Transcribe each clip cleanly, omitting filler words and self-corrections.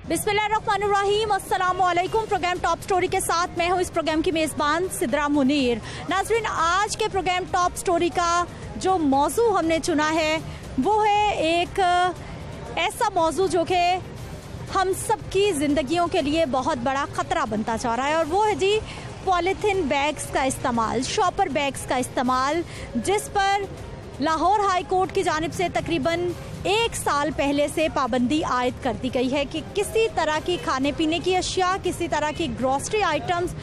बिस्मिल्लाहिर्रहमानिर्रहीम, अस्सलामुअलैकुम। Programme top story के साथ मैं हूँ इस प्रोग्राम की मेज़बान सिद्रा मुनीर। नाज़रीन, आज के प्रोग्राम टॉप स्टोरी का जो मौजू हमने चुना है वो है एक ऐसा मौजू जो कि हम सब की ज़िंदगियों के लिए बहुत बड़ा ख़तरा बनता जा रहा है, और वो है जी पॉलीथीन बैग्स का इस्तेमाल, शॉपर बैग्स का इस्तेमाल, जिस पर लाहौर हाई कोर्ट की जानिब से तकरीबन 1 साल पहले से पाबंदी आयद कर दी गई है कि किसी तरह की खाने पीने की अशिया, किसी तरह की ग्रॉसरी आइटम्स,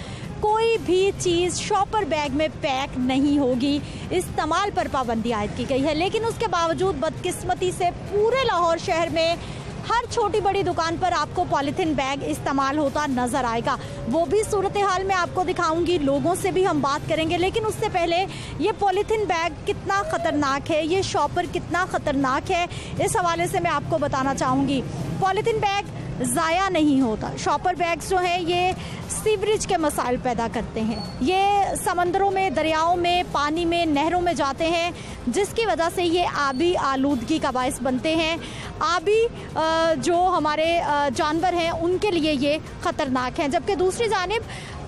कोई भी चीज़ शॉपर बैग में पैक नहीं होगी। इस्तेमाल पर पाबंदी आयद की गई है, लेकिन उसके बावजूद बदकिस्मती से पूरे लाहौर शहर में हर छोटी बड़ी दुकान पर आपको पॉलीथीन बैग इस्तेमाल होता नज़र आएगा। वो भी सूरत हाल में आपको दिखाऊंगी, लोगों से भी हम बात करेंगे। लेकिन उससे पहले ये पॉलीथीन बैग कितना ख़तरनाक है, ये शॉपर कितना ख़तरनाक है, इस हवाले से मैं आपको बताना चाहूँगी। पॉलीथीन बैग ज़ाया नहीं होता। शॉपर बैग्स जो हैं ये सीवरेज के मसाइल पैदा करते हैं। ये समंदरों में, दरियाओं में, पानी में, नहरों में जाते हैं, जिसकी वजह से ये आबी आलूदगी का बायस बनते हैं। आबी जो हमारे जानवर हैं उनके लिए ये ख़तरनाक हैं, जबकि दूसरी जानिब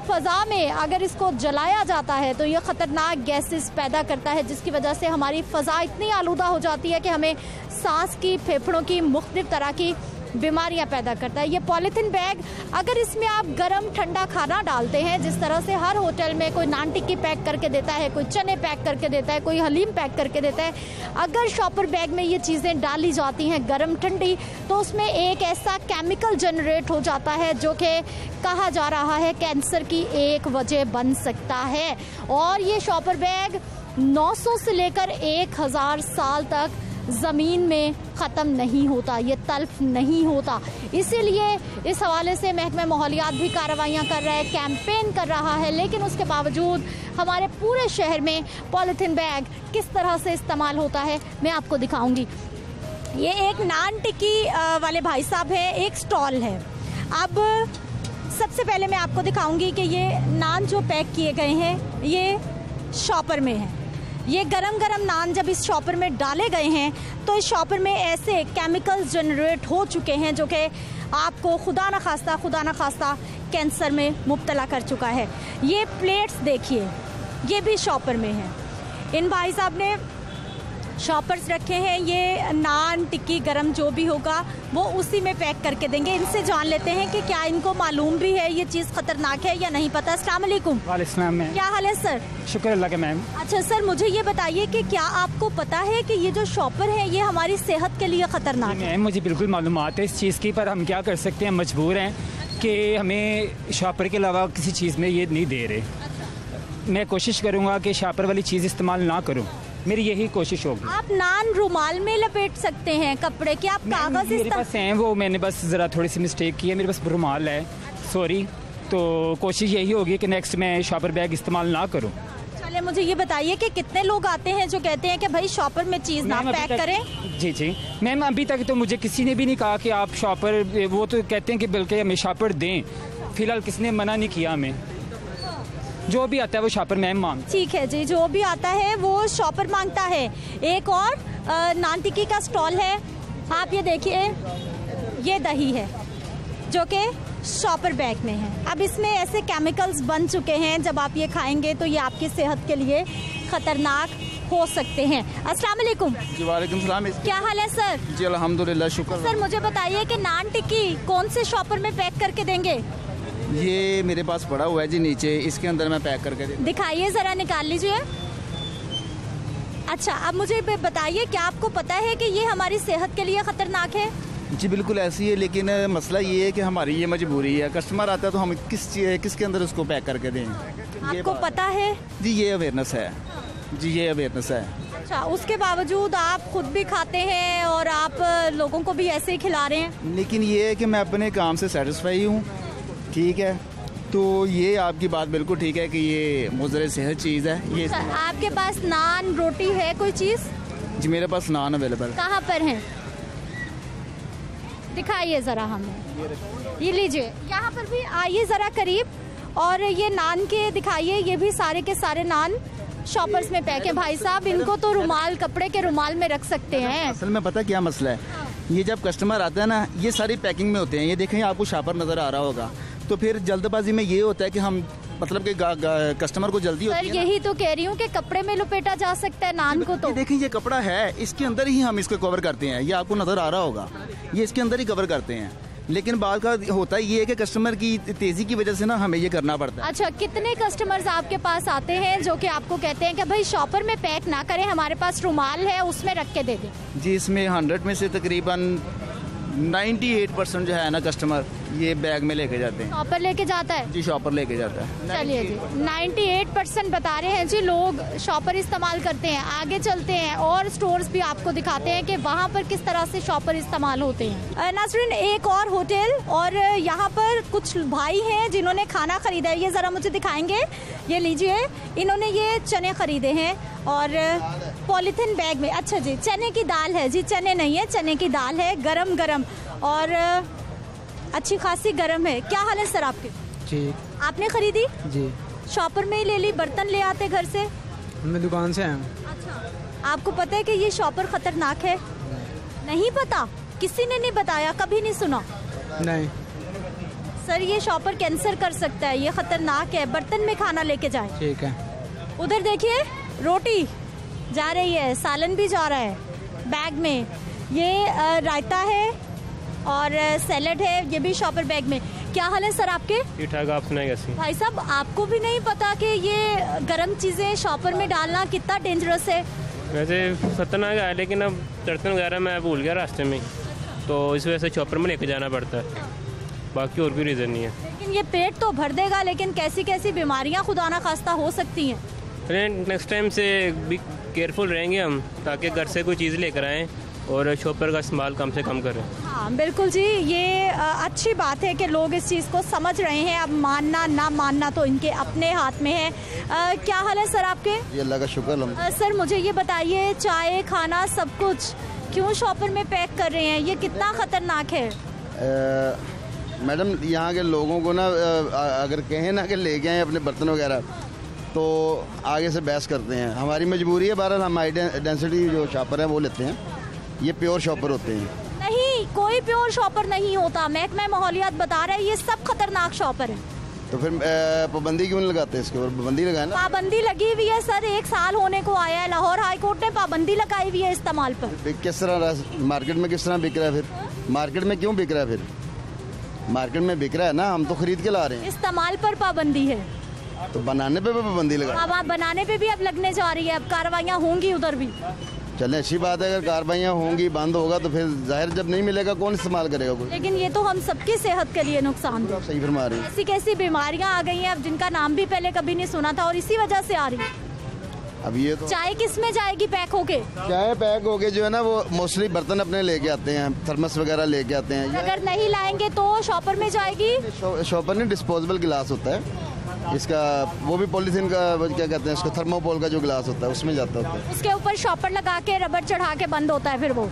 फ़ज़ा में अगर इसको जलाया जाता है तो ये ख़तरनाक गैसेस पैदा करता है, जिसकी वजह से हमारी फ़ज़ा इतनी आलूदा हो जाती है कि हमें सांस की, फेफड़ों की मुख्तलिफ तरह की बीमारियां पैदा करता है। ये पॉलीथीन बैग, अगर इसमें आप गरम ठंडा खाना डालते हैं, जिस तरह से हर होटल में कोई नान टिक्की पैक करके देता है, कोई चने पैक करके देता है, कोई हलीम पैक करके देता है, अगर शॉपर बैग में ये चीज़ें डाली जाती हैं गरम ठंडी, तो उसमें एक ऐसा केमिकल जनरेट हो जाता है जो कि कहा जा रहा है कैंसर की एक वजह बन सकता है। और ये शॉपर बैग 900 से लेकर 1000 साल तक ज़मीन में ख़त्म नहीं होता, ये तल्फ नहीं होता। इसीलिए इस हवाले से महकमा माहौलियात भी कार्रवाइयाँ कर रहा है, कैंपेन कर रहा है, लेकिन उसके बावजूद हमारे पूरे शहर में पॉलीथीन बैग किस तरह से इस्तेमाल होता है मैं आपको दिखाऊंगी। ये एक नान टिक्की वाले भाई साहब हैं, एक स्टॉल है। अब सबसे पहले मैं आपको दिखाऊंगी कि ये नान जो पैक किए गए हैं ये शॉपर में है। ये गरम गरम नान जब इस शॉपर में डाले गए हैं तो इस शॉपर में ऐसे केमिकल्स जनरेट हो चुके हैं जो कि आपको खुदा न खास्ता कैंसर में मुब्तला कर चुका है। ये प्लेट्स देखिए, ये भी शॉपर में है। इन भाई साहब ने शॉपर्स रखे हैं, ये नान टिक्की गरम जो भी होगा वो उसी में पैक करके देंगे। इनसे जान लेते हैं कि क्या इनको मालूम भी है ये चीज़ ख़तरनाक है या नहीं पता। अस्सलाम वालेकुम। वालेकुम मैम। क्या हाल है सर? शुक्र अल्लाह का मैम। अच्छा सर, मुझे ये बताइए कि क्या आपको पता है कि ये जो शॉपर है ये हमारी सेहत के लिए ख़तरनाक है? मैम, मुझे बिल्कुल मालूमात है इस चीज़ की, पर हम क्या कर सकते हैं, मजबूर हैं कि हमें शॉपर के अलावा किसी चीज़ में ये नहीं दे रहे। मैं कोशिश करूँगा कि शॉपर वाली चीज़ इस्तेमाल ना करूँ, मेरी यही कोशिश होगी। आप नान रुमाल में लपेट सकते हैं कपड़े के, आप कागज मेरे पास हैं वो, मैंने बस ज़रा थोड़ी सी मिस्टेक की है, मेरे पास रुमाल है, सॉरी। तो कोशिश यही होगी कि नेक्स्ट मैं शॉपर बैग इस्तेमाल ना करूँ। चले, मुझे ये बताइए कि कितने लोग आते हैं जो कहते हैं कि भाई शॉपर में चीज़ ना पैक करें? जी मैम, अभी तक तो मुझे किसी ने भी नहीं कहा कि आप शॉपर, वो तो कहते हैं कि बल्कि हमें शॉपर दें। फिलहाल किसने मना नहीं किया हमें, जो भी आता है वो शॉपर मैम मांग। ठीक है जी, जो भी आता है वो शॉपर मांगता है। एक और नान टिक्की का स्टॉल है, आप ये देखिए, ये दही है जो कि शॉपर बैग में है। अब इसमें ऐसे केमिकल्स बन चुके हैं, जब आप ये खाएंगे तो ये आपकी सेहत के लिए ख़तरनाक हो सकते हैं। अस्सलाम वालेकुम। जी वालेकुम सलाम। क्या हाल है सर? जी अल्हम्दुलिल्लाह, शुक्र। सर मुझे बताइए कि नान टिक्की कौन से शॉपर में पैक करके देंगे? ये मेरे पास पड़ा हुआ है जी नीचे, इसके अंदर मैं पैक करके दूँ। दिखाइए ज़रा, निकाल लीजिए। अच्छा, अब मुझे बताइए, क्या आपको पता है कि ये हमारी सेहत के लिए ख़तरनाक है? जी बिल्कुल ऐसी है, लेकिन मसला ये है कि हमारी ये मजबूरी है। कस्टमर आता है तो हम किसके अंदर उसको पैक करके दें? आपको पता है? जी ये अवेयरनेस है, जी ये अवेयरनेस है। अच्छा, उसके बावजूद आप खुद भी खाते हैं और आप लोगों को भी ऐसे ही खिला रहे हैं? लेकिन ये है कि मैं अपने काम से सेटिस्फाई हूँ, ठीक है। तो ये आपकी बात बिल्कुल ठीक है कि ये मुज़र सेहत चीज़ है। ये आपके पास नान रोटी है कोई चीज़? जी मेरे पास नान अवेलेबल। कहाँ पर है? दिखाइए ज़रा हमें। ये लीजिए, यहाँ पर भी आइए ज़रा करीब, और ये नान के दिखाइए। ये भी सारे के सारे नान शॉपर्स में पैक है। भाई साहब, इनको तो रुमाल, कपड़े के रुमाल में रख सकते हैं। असल में पता क्या मसला है ये जब कस्टमर आता है ना, ये सारी पैकिंग में होते हैं। ये देखें, आपको शॉपर नज़र आ रहा होगा। तो फिर जल्दबाजी में ये होता है कि हम मतलब कि कस्टमर को जल्दी होती है ना। यही तो कह रही हूँ कि कपड़े में लपेटा जा सकता है नान को। तो देखें, ये कपड़ा है, इसके अंदर ही हम इसको कवर करते हैं। ये आपको नज़र आ रहा होगा, ये इसके अंदर ही कवर करते हैं। लेकिन बात का होता ये है कि कस्टमर की तेज़ी की वजह से ना हमें ये करना पड़ता है। अच्छा, कितने कस्टमर्स आपके पास आते हैं जो कि आपको कहते हैं कि भाई शॉपर में पैक ना करें, हमारे पास रुमाल है उसमें रख के दे दें? जी, इसमें 100 में से तकरीबन 98% जो है ना कस्टमर ये बैग में लेके जाते हैं। शॉपर लेके जाता है? जी, शॉपर लेके जाता है। चलिए जी, 98% बता रहे हैं जी लोग शॉपर इस्तेमाल करते हैं। आगे चलते हैं और स्टोर्स भी आपको दिखाते हैं कि वहाँ पर किस तरह से शॉपर इस्तेमाल होते हैं। नाज़रीन, एक और होटल और यहाँ पर कुछ भाई हैं जिन्होंने खाना खरीदा है। ये ज़रा मुझे दिखाएंगे। ये लीजिए, इन्होंने ये चने खरीदे हैं और पॉलीथिन बैग में। अच्छा जी, चने की दाल है जी, चने नहीं है, चने की दाल है, गरम गरम और अच्छी खासी गरम है। क्या हाल है सर आपके? जी। आपने खरीदी? जी। शॉपर में ही ले ली? बर्तन ले आते घर से? मैं दुकान से आया। अच्छा, आपको पता है कि ये शॉपर खतरनाक है? नहीं पता? किसी ने नहीं बताया? कभी नहीं सुना? नहीं सर, ये शॉपर कैंसर कर सकता है, ये खतरनाक है। बर्तन में खाना लेके जाए। ठीक है। उधर देखिए, रोटी जा रही है, सालन भी जा रहा है बैग में। ये रायता है और सैलेड है, ये भी शॉपर बैग में। क्या हाल है सर आपके? ठीक ठाक। आप सुनाए कैसी? भाई साहब, आपको भी नहीं पता कि ये गर्म चीज़ें शॉपर में डालना कितना डेंजरस है? वैसे खतरनाक है, लेकिन अब बर्तन वगैरह मैं भूल गया रास्ते में, तो इस वजह से शॉपर में लेके जाना पड़ता है। बाकी और कोई रीज़न नहीं है। लेकिन ये पेट तो भर देगा, लेकिन कैसी कैसी बीमारियां खुदा ना खास्ता हो सकती हैं। नेक्स्ट टाइम से भी केयरफुल रहेंगे हम, ताकि घर से कोई चीज़ लेकर आएँ और शॉपर का इस्तेमाल कम से कम करें। हाँ बिल्कुल जी, ये अच्छी बात है कि लोग इस चीज़ को समझ रहे हैं। अब मानना ना मानना तो इनके अपने हाथ में है। क्या हाल है सर आपके? ये अल्लाह का शुक्र। सर मुझे ये बताइए, चाय खाना सब कुछ क्यों शॉपर में पैक कर रहे हैं? ये कितना खतरनाक है? मैडम, यहाँ के लोगों को ना अगर कहें ना कि लेके आए अपने बर्तन वगैरह, तो आगे से बहस करते हैं। हमारी मजबूरी है। बहरहाल हम हाई डेंसिटी जो शॉपर हैं वो लेते हैं। ये प्योर शॉपर होते हैं। नहीं, कोई प्योर शॉपर नहीं होता। महकमा माहौलियात बता रहा है ये सब खतरनाक शॉपर है। तो फिर पाबंदी क्यों नहीं लगाते इसके ऊपर? पाबंदी लगाए ना। पाबंदी लगी हुई है सर, 1 साल होने को आया है। लाहौर हाई कोर्ट ने पाबंदी लगाई हुई है इस्तेमाल पर। किस तरह मार्केट में किस तरह बिक रहा है? फिर मार्केट में क्यों बिक रहा है? फिर मार्केट में बिक रहा है ना, हम तो खरीद के ला रहे हैं। इस्तेमाल पर पाबंदी है, तो बनाने पे भी पाबंदी लगा। अब बनाने पे भी अब लगने जा रही है। अब कार्रवाइयाँ होंगी उधर भी। चले, अच्छी बात है। अगर कार्रवाइयाँ होंगी, बंद होगा, तो फिर जाहिर जब नहीं मिलेगा कौन इस्तेमाल करेगा कोई? लेकिन ये तो हम सबकी सेहत के लिए नुकसान है। सही फरमा रही है। ऐसी कैसी बीमारियां आ गई हैं अब जिनका नाम भी पहले कभी नहीं सुना था और इसी वजह से आ रही है। अब ये तो चाय किस में जाएगी पैक होके? चाय पैक होके जो है ना, वो मोस्टली बर्तन अपने लेके आते हैं, थर्मस वगैरह लेके आते हैं। अगर नहीं लाएंगे तो शॉपर में जाएगी। शॉपर में डिस्पोजेबल गिलास होता है इसका, वो भी पॉलीथीन का, क्या कहते हैं इसको, थर्मोकोल का जो गिलास होता है उसमें जाता होता है। उसके ऊपर शॉपर लगा के रबड़ चढ़ा के बंद होता है। फिर वो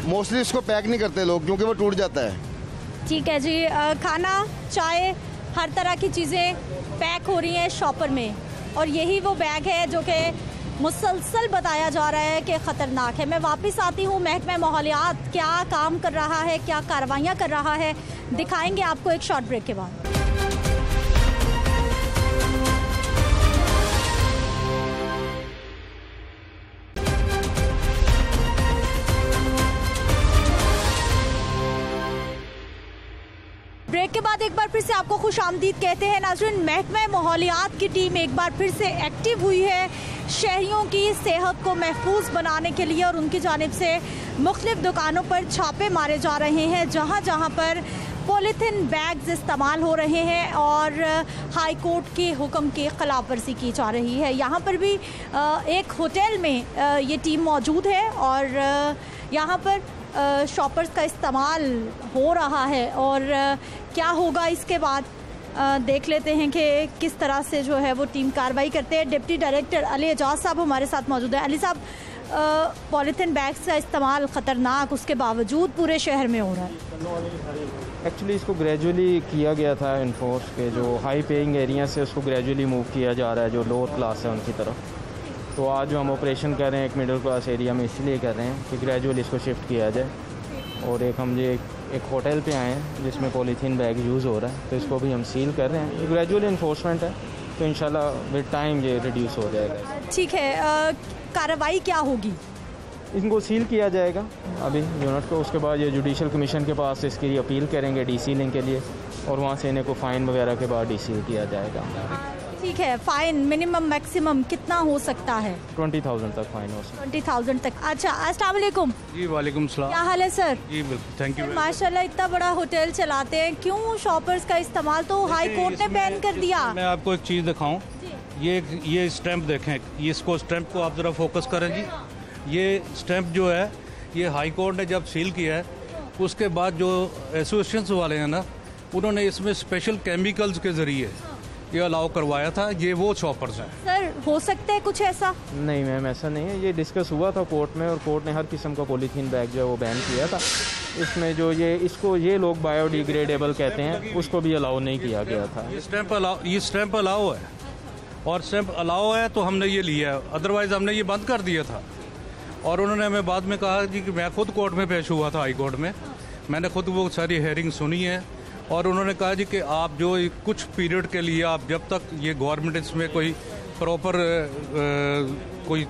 मोस्टली इसको पैक नहीं करते लोग, क्योंकि वो टूट जाता है। ठीक है जी, खाना, चाय, हर तरह की चीज़ें पैक हो रही हैं शॉपर में। और यही वो बैग है जो कि मुसलसल बताया जा रहा है कि ख़तरनाक है। मैं वापस आती हूँ, महकमा माहौलियात क्या काम कर रहा है, क्या कार्रवाइयाँ कर रहा है, दिखाएंगे आपको एक शॉर्ट ब्रेक के बाद। ब्रेक के बाद एक बार फिर से आपको खुश आमदीद कहते हैं। नाज़रीन, महकमा माहौलियात की टीम एक बार फिर से एक्टिव हुई है शहरियों की सेहत को महफूज बनाने के लिए और उनकी जानिब से मुख्तलिफ दुकानों पर छापे मारे जा रहे हैं जहां जहां पर पॉलीथिन बैग्स इस्तेमाल हो रहे हैं और हाई कोर्ट के हुक्म की खिलाफ वर्जी की जा रही है। यहाँ पर भी एक होटल में ये टीम मौजूद है और यहाँ पर शॉपर्स का इस्तेमाल हो रहा है और क्या होगा इसके बाद देख लेते हैं कि किस तरह से जो है वो टीम कार्रवाई करते हैं। डिप्टी डायरेक्टर अली एजाज साहब हमारे साथ मौजूद है। अली साहब, पॉलीथिन बैग्स का इस्तेमाल ख़तरनाक उसके बावजूद पूरे शहर में हो रहा है। एक्चुअली इसको ग्रेजुअली किया गया था इन्फोर्स के, जो हाई पेइंग एरिया से उसको ग्रेजुअली मूव किया जा रहा है जो लोअर क्लास है उनकी तरफ। तो आज जो हम ऑपरेशन कर रहे हैं एक मिडिल क्लास एरिया में इसलिए कर रहे हैं कि ग्रेजुअली इसको शिफ्ट किया जाए और एक हम ये एक होटल पे आए हैं जिसमें पॉलीथीन बैग यूज़ हो रहा है, तो इसको भी हम सील कर रहे हैं। ये ग्रेजुअल इन्फोर्समेंट है, तो इंशाल्लाह विद टाइम ये रिड्यूस हो जाएगा। ठीक है, कार्रवाई क्या होगी? इनको सील किया जाएगा अभी यूनिट को, उसके बाद ये जुडिशल कमीशन के पास इसकी अपील करेंगे डीसीलिंग के लिए, और वहाँ से इन्हें को फ़ाइन वगैरह के बाद डीसील किया जाएगा। ठीक है, फाइन मिनिमम मैक्सिमम कितना हो सकता है? 20,000 तक फाइन हो सकता है। 20,000 तक। अच्छा, अस्सलाम वालेकुम। जी वालेकुम सलाम। क्या हाल है सर? जी बिल्कुल, थैंक यू। माशाल्लाह इतना बड़ा होटल चलाते हैं, क्यों शॉपर्स का इस्तेमाल तो हाई कोर्ट ने बैन कर दिया? मैं आपको एक चीज़ दिखाऊं, ये स्टैंप देखें, ये इसको स्टैंप को आप ज़रा फोकस करें जी। ये स्टैंप जो है ये हाई कोर्ट ने जब सील किया है, उसके बाद जो एसोसिएशन वाले हैं ना, उन्होंने इसमें स्पेशल केमिकल्स के ज़रिए ये अलाउ करवाया था। ये वो शॉपर्स हैं। सर हो सकता है कुछ ऐसा? नहीं मैम, ऐसा नहीं है। ये डिस्कस हुआ था कोर्ट में, और कोर्ट ने हर किस्म का पॉलीथीन बैग जो है वो बैन किया था। इसमें जो ये लोग बायोडिग्रेडेबल कहते हैं, उसको भी अलाउ नहीं किया गया था। ये स्टैंप अलाउ है, और स्टैंप अलाउ है तो हमने ये लिया है, अदरवाइज़ हमने ये बंद कर दिया था। और उन्होंने हमें बाद में कहा जी कि मैं खुद कोर्ट में पेश हुआ था, हाई कोर्ट में, मैंने खुद वो सारी हेयरिंग सुनी है, और उन्होंने कहा जी कि आप जो कुछ पीरियड के लिए, आप जब तक ये गवर्नमेंट इसमें कोई प्रॉपर कोई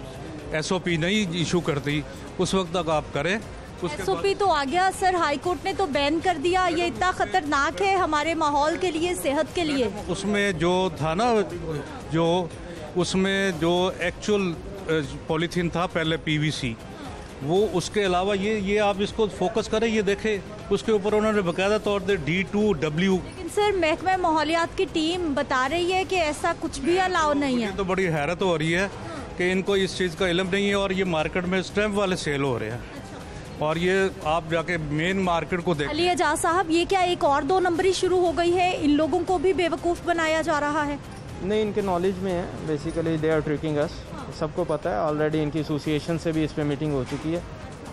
SOP नहीं इशू करती, उस वक्त तक आप करें। SOP तो आ गया सर, हाई कोर्ट ने तो बैन कर दिया। ये इतना खतरनाक है हमारे माहौल के लिए, सेहत के लिए। उसमें जो था ना, उसमें जो एक्चुअल पॉलीथीन था पहले PVC, वो उसके अलावा ये आप इसको फोकस करें, ये देखें, उसके ऊपर उन्होंने बाकायदा तौर पर D2W। लेकिन सर महकमा माहौलियात की टीम बता रही है कि ऐसा कुछ भी अलाउ नहीं है। तो बड़ी हैरत हो रही है कि इनको इस चीज़ का इल्म नहीं है, और ये मार्केट में स्टैम्प वाले सेल हो रहे हैं। और ये आप जाके मेन मार्केट को देखें। अली एजाज साहब, ये क्या एक और 2 नंबरी शुरू हो गई है? इन लोगों को भी बेवकूफ़ बनाया जा रहा है? नहीं, इनके नॉलेज में है। बेसिकली दे आर ट्रिकिंग अस, सबको पता है। ऑलरेडी इनकी एसोसिएशन से भी इस पर मीटिंग हो चुकी है,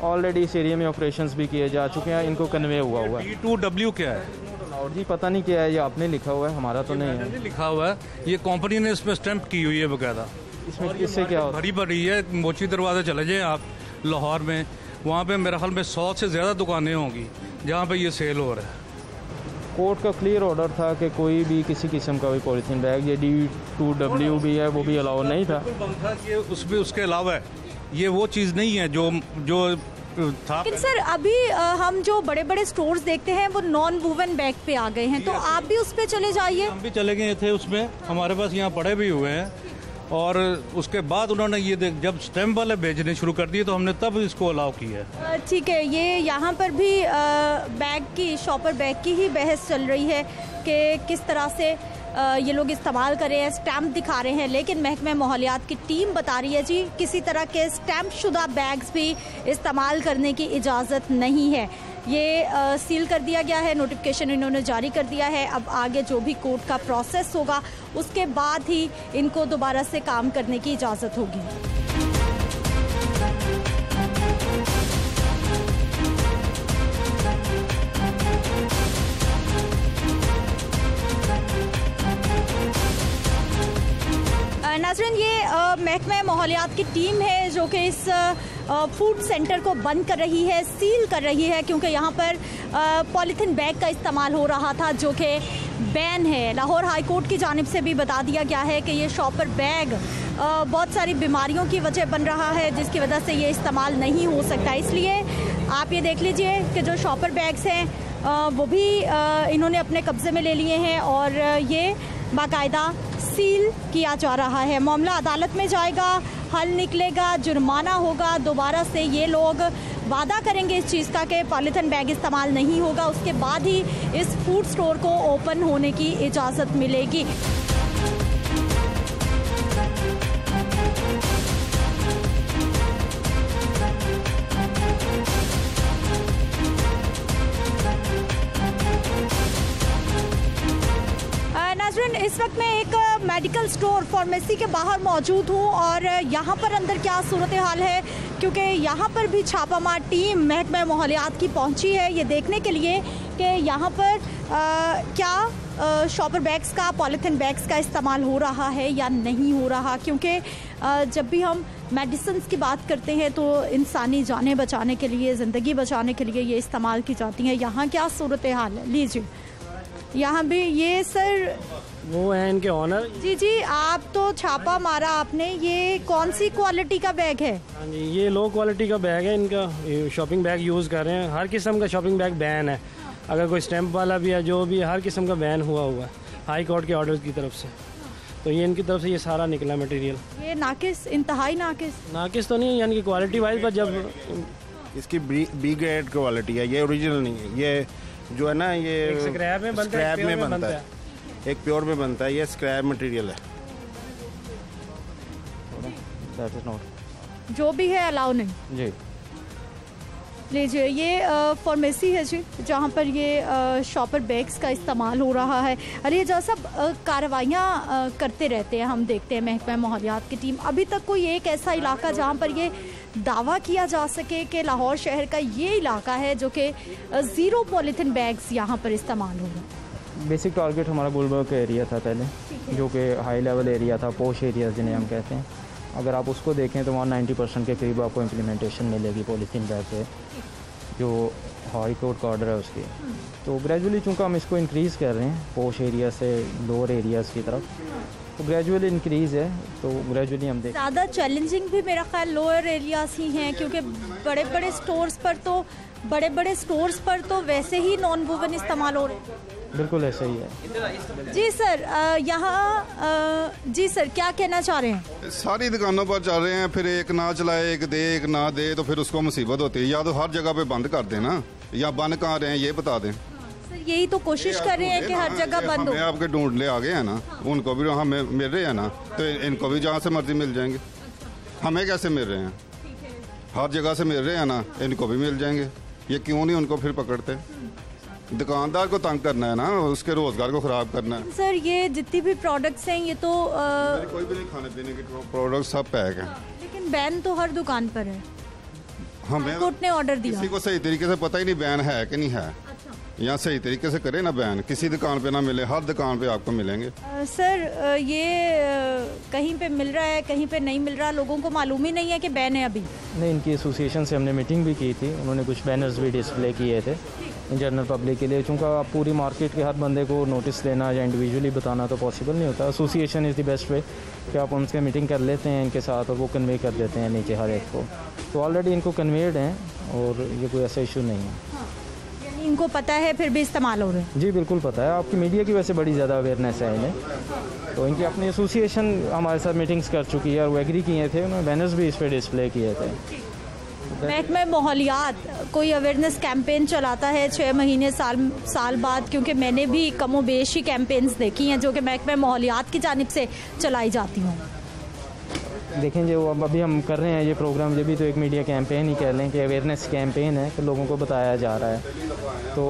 ऑलरेडी इस एरिया में ऑपरेशंस भी किए जा चुके हैं, इनको कन्वे हुआ है। D2W क्या है? और जी पता नहीं क्या है, ये आपने लिखा हुआ है, हमारा तो नहीं है। लिखा हुआ है, ये कंपनी ने इसमें स्टैंप की हुई है बाकायदा। इसमें किससे क्या होता है? भरी पड़ी है। मोची दरवाज़ा चले जाएँ आप लाहौर में, वहाँ पे मेरे ख्याल में 100 से ज़्यादा दुकानें होंगी जहाँ पे ये सेल हो रहा है। कोर्ट का क्लियर ऑर्डर था कि कोई भी किसी किस्म का भी पॉलीथीन बैग, ये D2W भी है, वो भी अलाउ नहीं था। ये उसके अलावा है, ये वो चीज़ नहीं है जो था। लेकिन सर अभी हम जो बड़े बड़े स्टोर्स देखते हैं वो नॉन वूवन बैग पे आ गए हैं, तो आप भी उस पे चले जाइए। हम भी चले गए थे उसमें, हमारे पास यहाँ पड़े भी हुए हैं। और उसके बाद उन्होंने ये जब स्टैम्प वाले भेजने शुरू कर दिए, तो हमने तब इसको अलाउ किया है। ठीक है, ये यहाँ पर भी बैग की, शॉपर बैग की ही बहस चल रही है कि किस तरह से ये लोग इस्तेमाल कर रहे हैं, स्टैम्प दिखा रहे हैं। लेकिन महकमा माहौलियात की टीम बता रही है जी किसी तरह के स्टैम्प शुदा बैग्स भी इस्तेमाल करने की इजाज़त नहीं है। ये सील कर दिया गया है, नोटिफिकेशन इन्होंने जारी कर दिया है। अब आगे जो भी कोर्ट का प्रोसेस होगा उसके बाद ही इनको दोबारा से काम करने की इजाज़त होगी। नाज़रीन, ये महकमा माहौलियात की टीम है जो कि इस फूड सेंटर को बंद कर रही है, सील कर रही है, क्योंकि यहाँ पर पॉलीथीन बैग का इस्तेमाल हो रहा था जो कि बैन है। लाहौर हाई कोर्ट की जानिब से भी बता दिया गया है कि ये शॉपर बैग बहुत सारी बीमारियों की वजह बन रहा है, जिसकी वजह से ये इस्तेमाल नहीं हो सकता। इसलिए आप ये देख लीजिए कि जो शॉपर बैग्स हैं वो भी इन्होंने अपने कब्ज़े में ले लिए हैं, और ये बाकायदा सील किया जा रहा है। मामला अदालत में जाएगा, हल निकलेगा, जुर्माना होगा। दोबारा से ये लोग वादा करेंगे इस चीज़ का कि पॉलीथीन बैग इस्तेमाल नहीं होगा, उसके बाद ही इस फूड स्टोर को ओपन होने की इजाज़त मिलेगी। इस वक्त मैं एक मेडिकल स्टोर फार्मेसी के बाहर मौजूद हूँ, और यहाँ पर अंदर क्या सूरत हाल है, क्योंकि यहाँ पर भी छापामार टीम महकमा माहौलियात की पहुँची है ये देखने के लिए कि यहाँ पर क्या शॉपर बैग्स का, पॉलीथीन बैग्स का इस्तेमाल हो रहा है या नहीं हो रहा, क्योंकि जब भी हम मेडिसिन्स की बात करते हैं तो इंसानी जानें बचाने के लिए, ज़िंदगी बचाने के लिए ये इस्तेमाल की जाती हैं। यहाँ क्या सूरत हाल है? लीजिए यहाँ भी ये सर वो है इनके ऑनर। जी, आप तो छापा मारा आपने, ये कौन सी क्वालिटी का बैग है? हाँ जी, ये लो क्वालिटी का बैग है इनका, शॉपिंग बैग यूज़ कर रहे हैं। हर किस्म का शॉपिंग बैग बैन है, अगर कोई स्टैंप वाला भी है, जो भी है, हर किस्म का बैन हुआ है हाई कोर्ट के ऑर्डर की तरफ से। तो ये इनकी तरफ से ये सारा निकला मटेरियल। ये नाकिस, इंतहाई नाकिस तो नहीं, यानी कि क्वालिटी वाइज, पर जब इसकी बी ग्रेड क्वालिटी है, ये ओरिजिनल नहीं है। ये जो है ना, ये स्क्रैप में बनता है, एक प्योर में बनता है, ये स्क्रैप मटेरियल है। जो भी है अलाउ नहीं जी। लीजिए ये फार्मेसी है जी, जहाँ पर ये शॉपर बैग्स का इस्तेमाल हो रहा है। अरे ये जो सब कार्रवाइयाँ करते रहते हैं, हम देखते हैं महकमा माहौलियात की टीम। अभी तक कोई एक ऐसा इलाका जहाँ पर ये दावा किया जा सके कि लाहौर शहर का ये इलाका है जो कि ज़ीरो पॉलीथीन बैग्स यहाँ पर इस्तेमाल हो रहा है। बेसिक टारगेट हमारा गुलबर्ग का एरिया था पहले, जो कि हाई लेवल एरिया था, पोश एरिया जिन्हें हम कहते हैं। अगर आप उसको देखें तो वहाँ 90% के करीब आपको इम्प्लीमेंटेशन मिलेगी पॉलीथीन बैग पे, जो हाई कोर्ट का ऑर्डर है उसके। तो ग्रेजुअली चूँकि हम इसको इंक्रीज़ कर रहे हैं पोश एरिया से लोअर एरियाज़ की तरफ, तो ग्रेजुअली इंक्रीज़ है, तो ग्रेजुअली हम देख। ज़्यादा चैलेंजिंग भी मेरा ख्याल लोअर एरियाज़ ही हैं, क्योंकि बड़े बड़े स्टोर्स पर तो वैसे ही नॉन वूवन इस्तेमाल हो रहे हैं। बिल्कुल ऐसा ही है। जी सर, यहाँ जी सर क्या कहना चाह रहे हैं? सारी दुकानों पर चल रहे हैं, फिर एक ना चलाए, एक दे, एक ना दे, तो फिर उसको मुसीबत होती है। या तो हर जगह पे बंद कर दें ना, या बंद कहाँ रहे हैं ये बता दें। सर यही तो कोशिश कर रहे हैं कि हर जगह बंद हो। आपके ढूंढ ले आ गए हैं ना, उनको भी हमें मिल रहे हैं ना, तो इनको भी जहाँ से मर्जी मिल जाएंगे। हमें कैसे मिल रहे हैं? हर जगह से मिल रहे हैं ना, इनको भी मिल जाएंगे। ये क्यों नहीं उनको फिर पकड़ते? दुकानदार को तंग करना है ना, उसके रोजगार को खराब करना है। सर ये जितनी भी प्रोडक्ट्स हैं ये तो कोई भी नहीं, खाने पीने के प्रोडक्ट सब पैक हैं। लेकिन बैन तो हर दुकान पर है। हमें कोर्ट ने ऑर्डर दिया, किसी को सही तरीके से पता ही नहीं बैन है कि नहीं है। यहाँ सही तरीके से करे ना बैन, किसी दुकान पे ना मिले, हर दुकान पे आपको मिलेंगे। सर ये कहीं पे मिल रहा है, कहीं पे नहीं मिल रहा, लोगों को मालूम ही नहीं है कि बैन है अभी। नहीं, इनकी एसोसिएशन से हमने मीटिंग भी की थी, उन्होंने कुछ बैनर्स भी डिस्प्ले किए थे जनरल पब्लिक के लिए। चूँकि आप पूरी मार्केट के हर बंदे को नोटिस देना या इंडिविजुअली बताना तो पॉसिबल नहीं होता। Association is the best way कि आप उनसे मीटिंग कर लेते हैं इनके साथ, और वो कन्वे कर देते हैं नीचे हर एक को। तो ऑलरेडी इनको कन्वेड हैं और ये कोई ऐसा इशू नहीं है। यानी इनको पता है फिर भी इस्तेमाल हो रहे हैं? जी बिल्कुल पता है, आपकी मीडिया की वजह से बड़ी ज़्यादा अवेयरनेस है इन्हें। तो इनकी अपनी एसोसिएशन हमारे साथ मीटिंग्स कर चुकी है और वो एग्री किए थे, उन्होंने बैनर्स भी इस पर डिस्प्ले किए थे। महकमा माहौलियात कोई अवेयरनेस कैंपेन चलाता है 6 महीने साल बाद? क्योंकि मैंने भी कमो बेश ही कैंपेन्स देखी हैं जो कि महकमा माहौलियात की जानिब से चलाई जाती हूँ। देखें जो अभी हम कर रहे हैं ये प्रोग्राम, ये भी तो एक मीडिया कैंपेन ही कह लें कि अवेयरनेस कैंपेन है कि लोगों को बताया जा रहा है। तो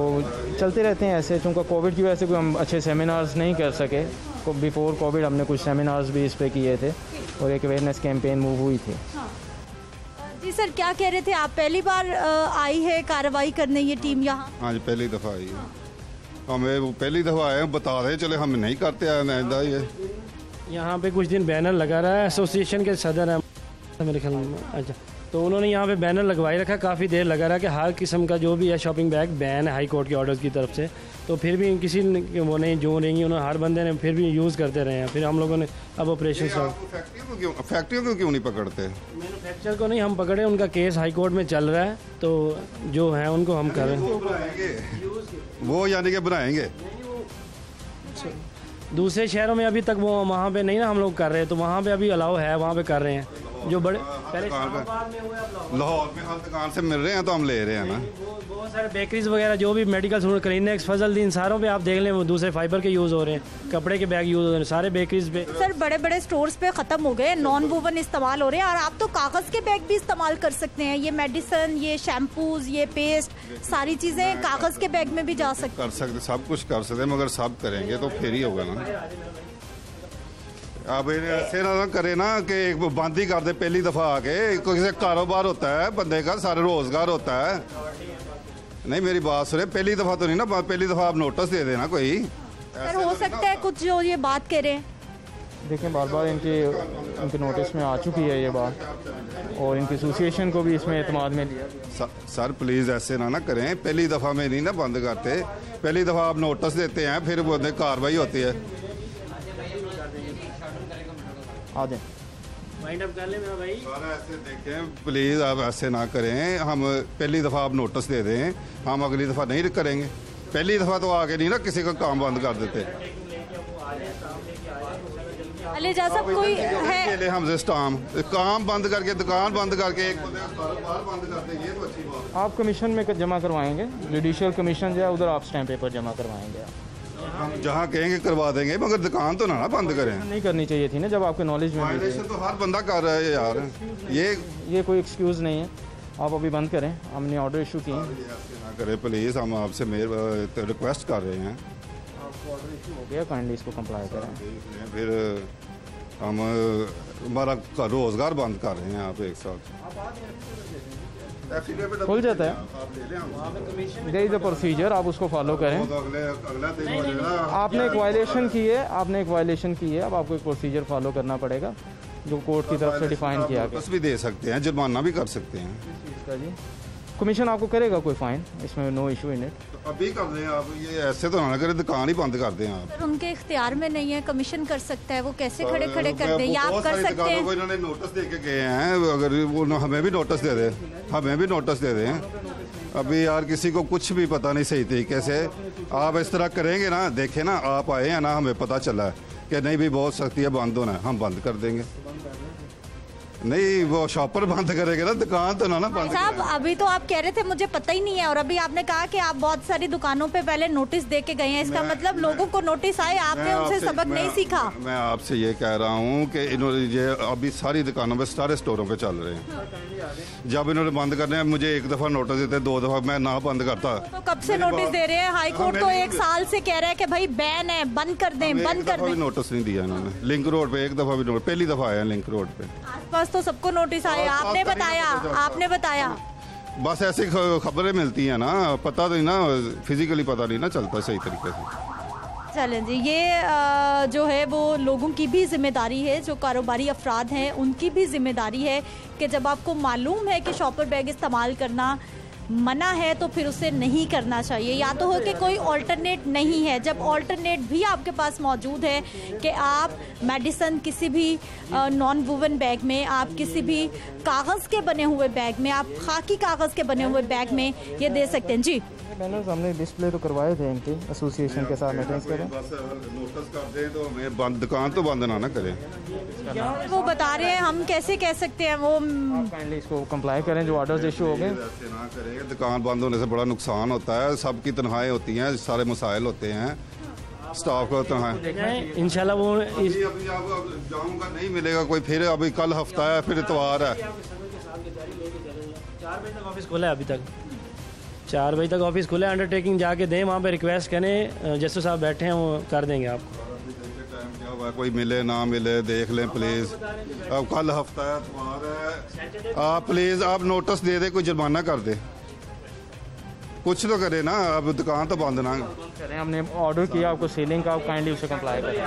चलते रहते हैं ऐसे। चूँकि कोविड की वजह से कोई हम अच्छे सेमिनार्स नहीं कर सके, बिफोर कोविड हमने कुछ सेमिनार्स भी इस पर किए थे और एक अवेयरनेस कैंपेन मूव हुई थी। जी सर क्या कह रहे थे आप? पहली बार आई है कार्रवाई करने ये टीम यहाँ? हाँ जी, पहली दफ़ा आई है। हमें पहली दफ़ा आए, बता रहे चले हम नहीं करते आए। ये यहाँ पे कुछ दिन बैनर लगा रहा है, एसोसिएशन के सदर हैं मेरे ख्याल में। अच्छा, तो उन्होंने यहाँ पे बैनर लगवाई रखा, काफ़ी देर लगा रहा कि हर किस्म का जो भी है शॉपिंग बैग बैन है हाई कोर्ट के ऑर्डर्स की तरफ से। तो फिर भी किसी ने वो नहीं जो नहीं, उन्होंने हर बंदे ने फिर भी यूज़ करते रहे हैं। फिर हम लोगों ने अब ऑपरेशन फैक्ट्रियों को क्यों नहीं पकड़ते? मैन्युफैक्चर को नहीं हम पकड़े, उनका केस हाई कोर्ट में चल रहा है, तो जो है उनको हम कर रहे हैं। वो यानी कि बनाएंगे दूसरे शहरों में, अभी तक वो वहाँ पे नहीं ना हम लोग कर रहे, तो वहाँ पे अभी अलाउ है, वहाँ पे कर रहे हैं। जो बड़े पहले लाहौर में हर दुकान से मिल रहे हैं तो हम ले रहे हैं ना। बहुत सारे बेकरीज वगैरह जो भी मेडिकल क्लिनिक्स फजलदीन सारों पे आप देख लें वो दूसरे फाइबर के यूज़ हो रहे हैं, कपड़े के बैग यूज़ हो रहे हैं सारे बेकरीज पे। सर बड़े बड़े स्टोर्स पे ख़त्म हो गए, नॉन वूवन इस्तेमाल हो रहे हैं, और आप तो कागज़ के बैग भी इस्तेमाल कर सकते हैं। ये मेडिसिन, ये शैम्पूज, ये पेस्ट, सारी चीज़ें कागज़ के बैग में भी जा सकते, सब कुछ कर सकते हैं, मगर सब करेंगे तो फिर ही होगा ना। अब ऐसे ना करे ना कि बंद ही कर दे पहली दफ़ा आके। किसी कारोबार होता है बंदे का, सारे रोजगार होता है। नहीं मेरी बात सुने, पहली दफ़ा तो नहीं ना, पहली दफ़ा आप नोटिस दे देना कोई सर हो सकता है कुछ जो ये बात कह रहे हैं, देखें बार बार इनके नोटिस में आ चुकी है ये बात, और इनकी एसोसिएशन को भी इसमें एतमाद में लिया। सर प्लीज़ ऐसे ना करें, पहली दफ़ा में नहीं ना बंद करते, पहली दफ़ा आप नोटिस देते हैं फिर वो कार्रवाई होती है। आ जाए माइंड अप कर ले मेरा भाई। सर ऐसे देखें प्लीज़, आप ऐसे ना करें, हम पहली दफ़ा आप नोटिस दे दें, हम अगली दफ़ा नहीं करेंगे। पहली दफ़ा तो आके नहीं ना किसी का काम बंद कर देते। अलीजा साहब कोई है हमसे स्टाम काम बंद करके, दुकान बंद करके, एक बार बंद करते, ये तो अच्छी बात। आप कमीशन में जमा करवाएंगे, जुडिशियल कमीशन जो है उधर आप स्टैम्प पेपर जमा करवाएंगे। हम जहाँ कहेंगे करवा देंगे, मगर दुकान तो ना बंद करें। नहीं करनी चाहिए थी ना जब आपके नॉलेज में। वायलेशन तो हर बंदा कर रहा है यार, ये कोई एक्सक्यूज़ नहीं है। आप अभी बंद करें, हमने ऑर्डर इशू किए। ना करें प्लीज़, हम आपसे रिक्वेस्ट कर रहे हैं। आपको ऑर्डर इशू हो गया, काइंडली इसको कंप्लाई करें। फिर हम हमारा रोज़गार बंद कर रहे हैं आप एक साथ। खुल जाता है, देयर इज अ प्रोसीजर, आप उसको फॉलो करें। आपने एक वायलेशन की है, अब आपको एक प्रोसीजर फॉलो करना पड़ेगा जो कोर्ट की तरफ से डिफाइन किया गया। बस भी दे सकते हैं, जुर्माना भी कर सकते हैं। इसका जी कमीशन आपको करेगा कोई फाइन, इसमें नो इशू इन इट। अभी कर दें आप, ये ऐसे तो ना करें, दुकान ही बंद कर दें आप। सर उनके इख्तियार में नहीं है, कमीशन कर सकता है, वो कैसे खड़े खड़े कर दें, या आप कर सकते हैं। इन्होंने नोटिस दे के गए हैं, अगर वो हमें भी नोटिस दे दें, अभी यार किसी को कुछ भी पता नहीं सही तरीके से। आप इस तरह करेंगे ना, देखें ना, आप आए हैं ना, हमें पता चला है कि नहीं भी बहुत सख्ती है, बंद होना है, हम बंद कर देंगे। नहीं वो शॉपर बंद करेंगे ना, दुकान तो ना बंद। साहब अभी तो आप कह रहे थे मुझे पता ही नहीं है, और अभी आपने कहा कि आप बहुत सारी दुकानों पे पहले नोटिस दे के गए हैं, इसका मतलब लोगों को नोटिस आए, आपने उनसे सबक नहीं सीखा। मैं आपसे ये कह रहा हूँ कि इन्होंने ये अभी सारी दुकानों पे, सारे स्टोरों पे चल रहे हैं। जब इन्होंने बंद करने हैं, मुझे एक दफ़ा नोटिस देते, 2 दफ़ा मैं ना बंद करता। तो कब से नोटिस दे रहे हैं? हाई कोर्ट तो 1 साल से कह रहा है कि भाई बैन है, बंद कर दें, बंद कर दें। नोटिस नहीं दिया इन्होंने। लिंक रोड पे एक दफ़ा भी नोटिस, पहली दफ़ा आया लिंक रोड पे। आसपास तो सबको नोटिस आया, आपने बताया। बस ऐसी खबरें मिलती हैं ना, पता नहीं ना, फिजिकली पता नहीं ना चलता सही तरीके से। चलें जी, ये जो है वो लोगों की भी जिम्मेदारी है, जो कारोबारी अफराद हैं उनकी भी जिम्मेदारी है कि जब आपको मालूम है कि शॉपर बैग इस्तेमाल करना मना है तो फिर उसे नहीं करना चाहिए, या तो हो कि कोई ऑल्टरनेट नहीं है। जब ऑल्टरनेट भी आपके पास मौजूद है कि आप मेडिसिन किसी भी नॉन वुवन बैग में, आप किसी भी कागज़ के बने हुए बैग में, आप खाकी कागज़ के बने हुए बैग में ये दे सकते हैं। जी बैनर्स हमने डिस्प्ले तो करवाए थे इनके एसोसिएशन के साथ मीटिंग्स करें। बस नोटिस कर दें तो हमें बंद, दुकान तो बंद ना करें। वो बता रहे हैं, हम कैसे कह सकते हैं, वो काइंडली इसको कंप्लाई करें जो ऑर्डर्स इशू हो गए। ऐसे ना करें, दुकान बंद होने से बड़ा नुकसान होता है, सबकी तनख्वाहें होती हैं, सारे मसाइल होते हैं, स्टाफ को तनख्वाहें। इंशाल्लाह वो अभी आप जाऊंगा नहीं मिलेगा कोई, फिर अभी कल हफ्ता है, फिर इतवार है। 4 बजे तक ऑफिस खुला है, अभी तक 4 बजे तक ऑफिस खुला है। अंडरटेकिंग जाके दें, वहाँ पे रिक्वेस्ट करें, जस्टिस साहब बैठे हैं, वो कर देंगे आपको। क्या हुआ, कोई मिले ना मिले देख लें प्लीज़। अब कल हफ्ता है, इतवार है, आप प्लीज़ आप नोटिस दे दे, कोई जुर्माना कर दे, कुछ तो करे ना। अब दुकान तो बंद ना करें, हमने ऑर्डर किया आपको सीलिंग का, आप काइंडली उसे कंप्लाई करें।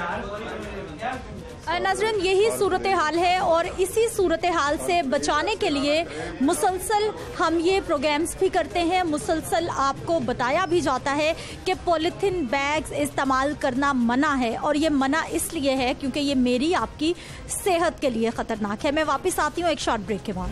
नाज़रीन यही सूरत हाल है, और इसी सूरत हाल से बचाने के लिए मुसलसल हम ये प्रोग्राम्स भी करते हैं, मुसलसल आपको बताया भी जाता है कि पॉलीथीन बैग्स इस्तेमाल करना मना है, और ये मना इसलिए है क्योंकि ये मेरी आपकी सेहत के लिए ख़तरनाक है। मैं वापस आती हूँ एक शॉर्ट ब्रेक के बाद।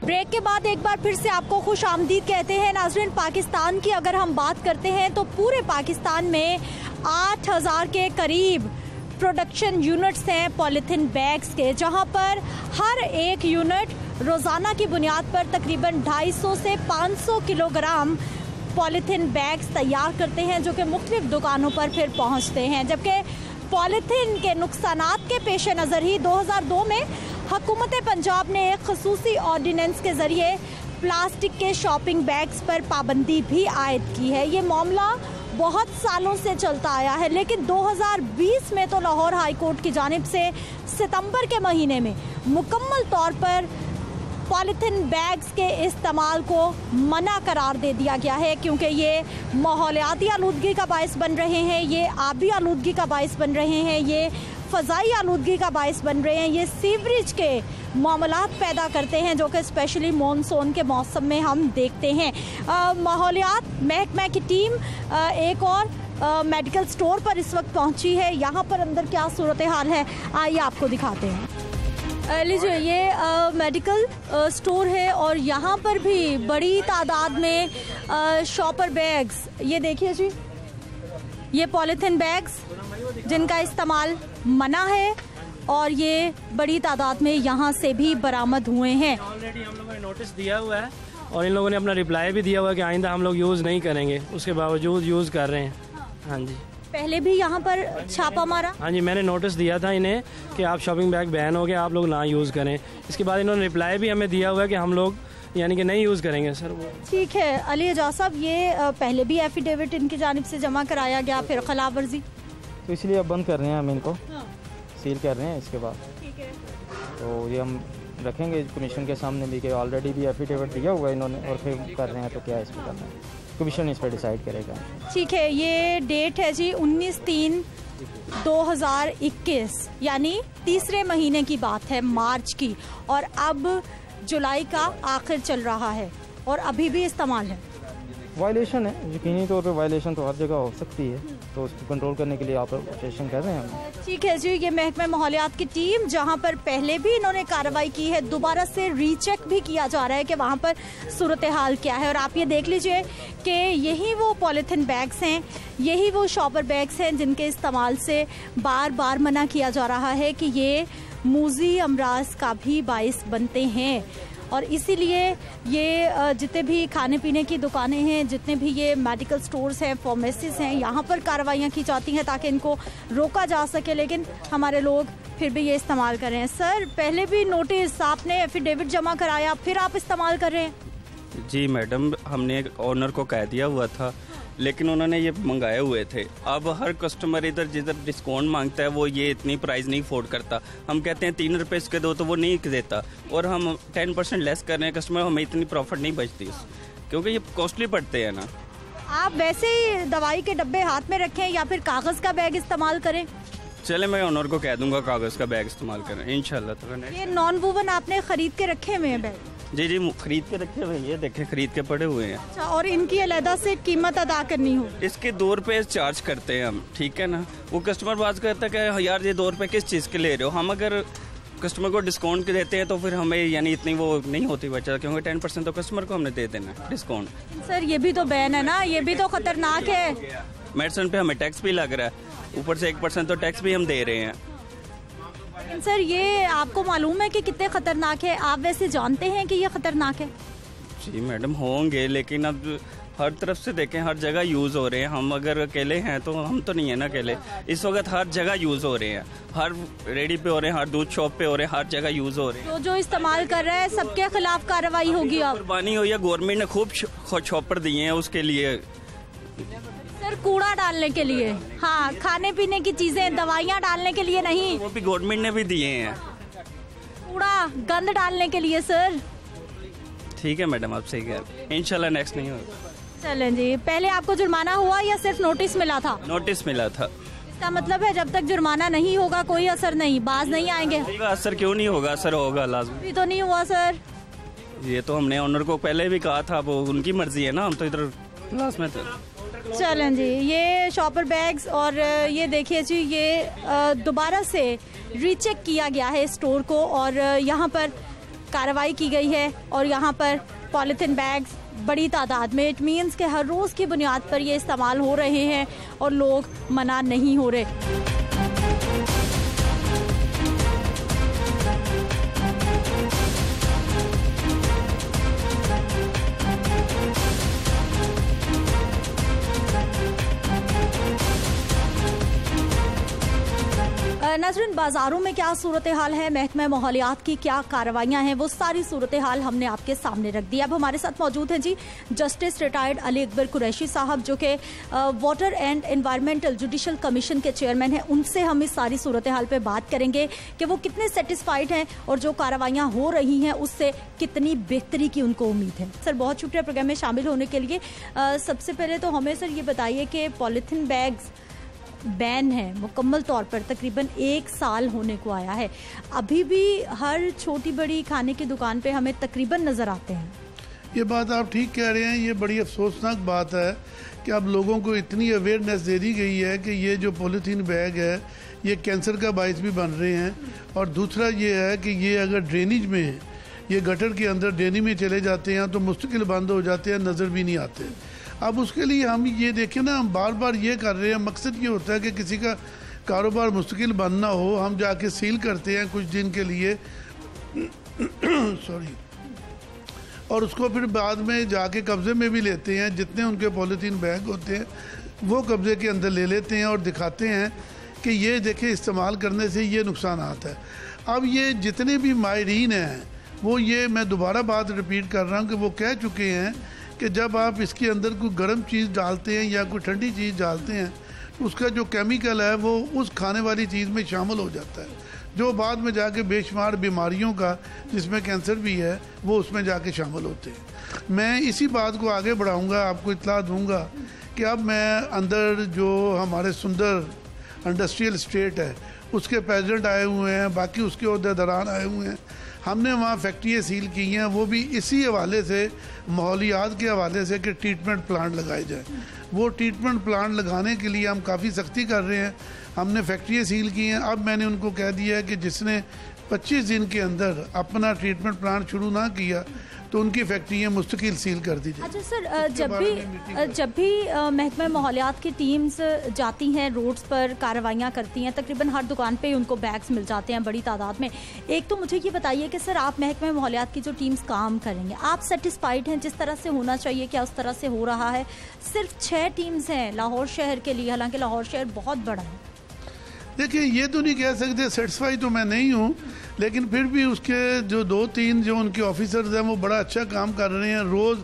ब्रेक के बाद एक बार फिर से आपको खुश आमदीद कहते हैं। नाज़रीन पाकिस्तान की अगर हम बात करते हैं तो पूरे पाकिस्तान में 8000 के करीब प्रोडक्शन यूनिट्स हैं पॉलीथीन बैग्स के, जहां पर हर एक यूनिट रोज़ाना की बुनियाद पर तकरीबन 250 से 500 किलोग्राम पॉलीथीन बैग्स तैयार करते हैं जो कि मुख्तलिफ दुकानों पर फिर पहुंचते हैं। जबकि पॉलीथीन के नुकसानात के पेश नज़र ही 2002 में हुकूमत पंजाब ने एक खसूसी ऑर्डिनेंस के ज़रिए प्लास्टिक के शॉपिंग बैग्स पर पाबंदी भी आयद की है। ये मामला बहुत सालों से चलता आया है, लेकिन 2020 में तो लाहौर हाई कोर्ट की जानिब से सितंबर के महीने में मुकम्मल तौर पर पॉलीथीन बैग्स के इस्तेमाल को मना करार दे दिया गया है, क्योंकि ये माहौलियाती आलूदगी का बायस बन रहे हैं, ये आबी आलूदगी का बायस बन रहे हैं, ये फ़ज़ाई आलूदगी का बायस बन रहे हैं, ये सीवरेज के मामलात पैदा करते हैं जो कि स्पेशली मानसून के मौसम में हम देखते हैं। माहौलियात महकमा की टीम एक और मेडिकल स्टोर पर इस वक्त पहुंची है। यहाँ पर अंदर क्या सूरत हाल है आइए आपको दिखाते हैं। लीजिए, ये मेडिकल स्टोर है और यहाँ पर भी बड़ी तादाद में शॉपर बैग्स, ये देखिए जी, ये पॉलीथीन बैग्स जिनका इस्तेमाल मना है और ये बड़ी तादाद में यहाँ से भी बरामद हुए हैं। ऑलरेडी हम लोगों ने नोटिस दिया हुआ है और इन लोगों ने अपना रिप्लाई भी दिया हुआ है कि आइंदा हम लोग यूज़ नहीं करेंगे, उसके बावजूद यूज़ कर रहे हैं। हाँ जी, पहले भी यहाँ पर छापा मारा? हाँ जी, मैंने नोटिस दिया था इन्हें कि आप शॉपिंग बैग बैन हो गया, आप लोग ना यूज़ करें। इसके बाद इन्होंने रिप्लाई भी हमें दिया हुआ है कि हम लोग यानी कि नहीं यूज़ करेंगे सर। वो ठीक है। अली एजाज साहब, ये पहले भी एफिडेविट इनकी जानिब से जमा कराया गया, फिर खिलाफ वर्जी, तो इसलिए अब बंद कर रहे हैं हम इनको। सील कर रहे हैं इसके बाद। ठीक है। तो ये हम रखेंगे कमीशन के सामने भी कि ऑलरेडी भी एफिडेविट दिया हुआ है इन्होंने और फिर कर रहे हैं, तो क्या इस पर करना है, कमीशन इस पर डिसाइड करेगा। ठीक है, ये डेट है जी 19/3/2021, यानी तीसरे महीने की बात है, मार्च की, और अब जुलाई का आखिर चल रहा है और अभी भी इस्तेमाल है। वायलेशन है, यकीनी तौर पे वायलेशन तो हर जगह हो सकती है, तो उसको कंट्रोल करने के लिए आप ऑपरेशन कर रहे हैं हम। ठीक है जी, ये महकमा माहौलियात की टीम जहां पर पहले भी इन्होंने कार्रवाई की है, दोबारा से रीचेक भी किया जा रहा है कि वहां पर सूरत हाल क्या है। और आप ये देख लीजिए कि यही वो पॉलीथीन बैग्स हैं, यही वो शॉपर बैग्स हैं जिनके इस्तेमाल से बार बार मना किया जा रहा है कि ये मूजी अमराज का भी बाइस बनते हैं। और इसीलिए ये जितने भी खाने पीने की दुकानें हैं, जितने भी ये मेडिकल स्टोर्स हैं, फार्मेसीज हैं, यहाँ पर कार्रवाइयाँ की जाती हैं ताकि इनको रोका जा सके, लेकिन हमारे लोग फिर भी ये इस्तेमाल कर रहे हैं। सर, पहले भी नोटिस, आपने एफिडेविट जमा कराया, फिर आप इस्तेमाल कर रहे हैं? जी मैडम, हमने ओनर को कह दिया हुआ था, लेकिन उन्होंने ये मंगाए हुए थे। अब हर कस्टमर इधर जिधर डिस्काउंट मांगता है वो ये इतनी प्राइस नहीं अफोर्ड करता। हम कहते हैं 3 रुपये इसके दो, तो वो नहीं देता, और हम 10% लेस कर रहे हैं कस्टमर, हमें इतनी प्रॉफिट नहीं बचती क्योंकि ये कॉस्टली पड़ते हैं ना। आप वैसे ही दवाई के डब्बे हाथ में रखें या फिर कागज़ का बैग इस्तेमाल करें? चले, मैं ओनर को कह दूंगा कागज़ का बैग इस्तेमाल करें इंशाल्लाह। ये नॉन वूवन आपने खरीद के रखे हुए हैं बैग? जी जी, खरीद के रखे हुए, ये देखें खरीद के पड़े हुए हैं। अच्छा, और इनकी अलहदा से कीमत अदा करनी हो? इसके 2 रुपये चार्ज करते हैं हम, ठीक है ना। वो कस्टमर बात करता है कि यार ये 2 रुपये किस चीज़ के ले रहे हो। हम अगर कस्टमर को डिस्काउंट के देते हैं तो फिर हमें यानी इतनी वो नहीं होती बचा, क्योंकि 10% तो कस्टमर को हमने दे देना डिस्काउंट। सर, ये भी तो बैन है ना, ये भी तो खतरनाक है। मेडिसिन पे हमें टैक्स भी लग रहा है, ऊपर से 1% तो टैक्स भी हम दे रहे हैं। सर, ये आपको मालूम है कि कितने खतरनाक है? आप वैसे जानते हैं कि ये खतरनाक है? जी मैडम, होंगे, लेकिन अब हर तरफ से देखें, हर जगह यूज़ हो रहे हैं। हम अगर अकेले हैं तो हम तो नहीं है ना अकेले, इस वक्त हर जगह यूज़ हो रहे हैं, हर रेडी पे हो रहे हैं, हर दूध शॉप पे हो रहे हैं, हर जगह यूज़ हो रहे हैं। जो इस्तेमाल कर रहा है सबके खिलाफ कार्रवाई होगी। अब कुर्बानी हो या गवर्नमेंट ने खूब शॉपर दिए हैं उसके लिए। सर, कूड़ा डालने के लिए, हाँ, खाने पीने की चीजें, दवाइयाँ डालने के लिए नहीं, वो भी गवर्नमेंट ने भी दिए हैं। कूड़ा गंद डालने के लिए सर। ठीक है मैडम, आप सही कह रहे हैं, इंशाल्लाह नेक्स्ट नहीं होगा। चलें जी, पहले आपको जुर्माना हुआ या सिर्फ नोटिस मिला था? नोटिस मिला था। इसका मतलब है जब तक जुर्माना नहीं होगा कोई असर नहीं, बाज नहीं आएंगे? असर क्यों नहीं होगा, असर होगा लाजमी। अभी तो नहीं हुआ सर। ये तो हमने ऑनर को पहले भी कहा था, वो उनकी मर्जी है ना, हम तो इधर क्लास में थे। चलें जी, ये शॉपर बैग्स और ये देखिए जी, ये दोबारा से रीचेक किया गया है स्टोर को और यहाँ पर कार्रवाई की गई है और यहाँ पर पॉलीथीन बैग्स बड़ी तादाद में, इट मीन्स के हर रोज़ की बुनियाद पर ये इस्तेमाल हो रहे हैं और लोग मना नहीं हो रहे। नाज़रीन, बाज़ारों में क्या सूरत हाल है, महकमा माहौलियात की क्या कार्रवाइयाँ हैं, वो सारी सूरत हाल हमने आपके सामने रख दी। अब हमारे साथ मौजूद हैं जी जस्टिस रिटायर्ड अली अकबर कुरैशी साहब, जो कि water and environmental judicial commission के चेयरमैन हैं। उनसे हम इस सारी सूरत हाल पे बात करेंगे कि वो कितने सेटिस्फाइड हैं और जो कार्रवाइयाँ हो रही हैं उससे कितनी बेहतरी की उनको उम्मीद है। सर, बहुत शुक्रिया प्रोग्राम में शामिल होने के लिए। सबसे पहले तो हमें सर ये बताइए कि पॉलीथीन बैग्स बैन है मुकम्मल तौर पर, तकरीबन 1 साल होने को आया है, अभी भी हर छोटी बड़ी खाने की दुकान पे हमें तकरीबन नज़र आते हैं। ये बात आप ठीक कह रहे हैं। ये बड़ी अफसोसनाक बात है कि अब लोगों को इतनी अवेयरनेस दे दी गई है कि ये जो पॉलीथीन बैग है ये कैंसर का बायस भी बन रहे हैं। और दूसरा ये है कि ये अगर ड्रेनेज में, ये गटर के अंदर ड्रेनेज में चले जाते हैं तो मुस्तकिल बंद हो जाते हैं, नज़र भी नहीं आते। अब उसके लिए हम ये देखें ना, हम बार बार ये कर रहे हैं, मकसद ये होता है कि किसी का कारोबार मुस्तकिल बंद ना हो, हम जाके सील करते हैं कुछ दिन के लिए सॉरी, और उसको फिर बाद में जाके कब्जे में भी लेते हैं। जितने उनके पॉलीथीन बैग होते हैं वो कब्जे के अंदर ले लेते हैं और दिखाते हैं कि ये देखें इस्तेमाल करने से ये नुकसान आता है। अब ये जितने भी माहिरीन हैं वो, ये मैं दोबारा बात रिपीट कर रहा हूँ कि वो कह चुके हैं कि जब आप इसके अंदर कोई गर्म चीज़ डालते हैं या कोई ठंडी चीज़ डालते हैं तो उसका जो केमिकल है वो उस खाने वाली चीज़ में शामिल हो जाता है, जो बाद में जाके बेशुमार बीमारियों का, जिसमें कैंसर भी है, वो उसमें जाके शामिल होते हैं। मैं इसी बात को आगे बढ़ाऊंगा, आपको इत्तला दूंगा कि अब मैं अंदर जो हमारे सुंदर इंडस्ट्रियल स्टेट है उसके प्रेसिडेंट आए हुए हैं, बाकी उसके अहदेदारान आए हुए हैं। हमने वहाँ फैक्ट्रियाँ सील की हैं, वो भी इसी हवाले से, माहौलियात के हवाले से कि ट्रीटमेंट प्लांट लगाए जाए। वो ट्रीटमेंट प्लांट लगाने के लिए हम काफ़ी सख्ती कर रहे हैं। हमने फैक्ट्रियाँ सील की हैं। अब मैंने उनको कह दिया है कि जिसने 25 दिन के अंदर अपना ट्रीटमेंट प्लांट शुरू ना किया तो उनकी फैक्ट्रियाँ मुस्तकिल सील कर दी जाए। अच्छा सर, जब भी महकमा माहौलियात की टीम्स जाती हैं रोड्स पर, कार्रवाइयाँ करती हैं, तकरीबन हर दुकान पे उनको बैग्स मिल जाते हैं बड़ी तादाद में। एक तो मुझे ये बताइए कि सर, आप महकमा माहौलियात की जो टीम्स काम करेंगे, आप सेटिस्फाइड हैं जिस तरह से होना चाहिए, क्या उस तरह से हो रहा है? सिर्फ 6 टीम्स हैं लाहौर शहर के लिए, हालांकि लाहौर शहर बहुत बड़ा है। देखिए, ये तो नहीं कह सकते, सेटिस्फाई तो मैं नहीं हूँ, लेकिन फिर भी उसके जो 2-3 जो उनके ऑफिसर्स हैं वो बड़ा अच्छा काम कर रहे हैं। रोज़